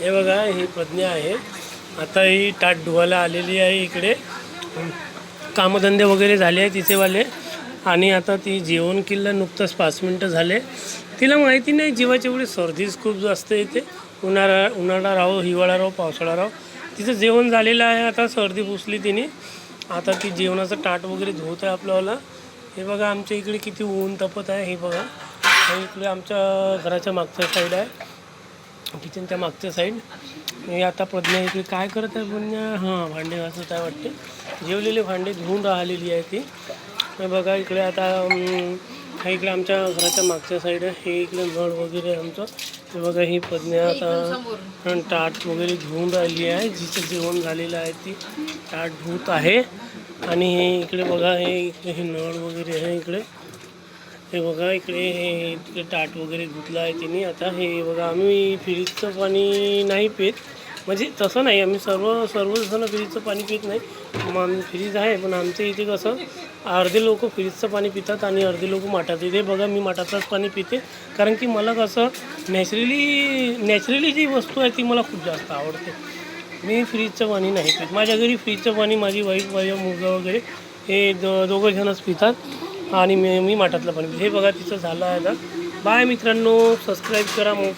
हे बघा, ही प्रज्ञा आहे. आता ही ताट धुवायला आलेली आहे इकडे. कामधंदे वगैरे झाले आहे तिचेवाले. आणि आता ती जेवण केलं नुकतंच 5 मिनटं झाले. तिला माहिती नाही जीवाची एवढी सर्दीच खूप जास्त येते. उन्हाळा राहो, हिवाळा राहो, पावसाळा राहो, तिचं जेवण झालेलं आहे. आता सर्दी पुसली तिने. आता ती जेवणाचं ताट वगैरे धुवत आहे आपल्याला. हे बघा आमच्या इकडे किती ऊन तपत आहे. हे बघा, इकडे आमच्या घराच्या मागच्या साईड आहे, किचनच्या मागच्या साईड. हे आता प्रज्ञा इकडे काय करत आहे? प्रज्ञा भांडे घासत आहे वाटते. जेवलेले भांडे धुवून राहिलेली आहे ती. हे बघा इकडे आता हा इकडे आमच्या घराच्या मागच्या साईड आहे. हे इकडे नळ वगैरे आमचं. हे बघा, ही प्रज्ञा आता ताट वगैरे धुवून राहिली आहे. जिचं जेवण झालेलं आहे ती ताट धुवत आहे. आणि हे इकडे बघा, हे नळ वगैरे आहे इकडे. हे बघा इकडे ताट वगैरे धुतलं आहे तिने. आता हे बघा, आम्ही फ्रीजचं पाणी नाही पित. म्हणजे तसं नाही, आम्ही सर्वजण फ्रीजचं पाणी पित नाही. मग आम्ही फ्रीज आहे, पण आमच्या इथे कसं अर्धे लोक फ्रीजचं पाणी पितात आणि अर्धे लोक माठाचं. इथे बघा, मी माठाचंच पाणी पिते. कारण की मला कसं नॅचरली जी वस्तू आहे ती मला खूप जास्त आवडते. मी फ्रीजचं पाणी नाही पित. माझ्या घरी फ्रीजचं पाणी माझी वाईफ, माझा मुलगा वगैरे हे दोघं जणच पितात. आणि मी माठातलं पाणी. हे बघा, तिचं झालं आहे आता. बाय मित्रांनो, सबस्क्राईब करा. मग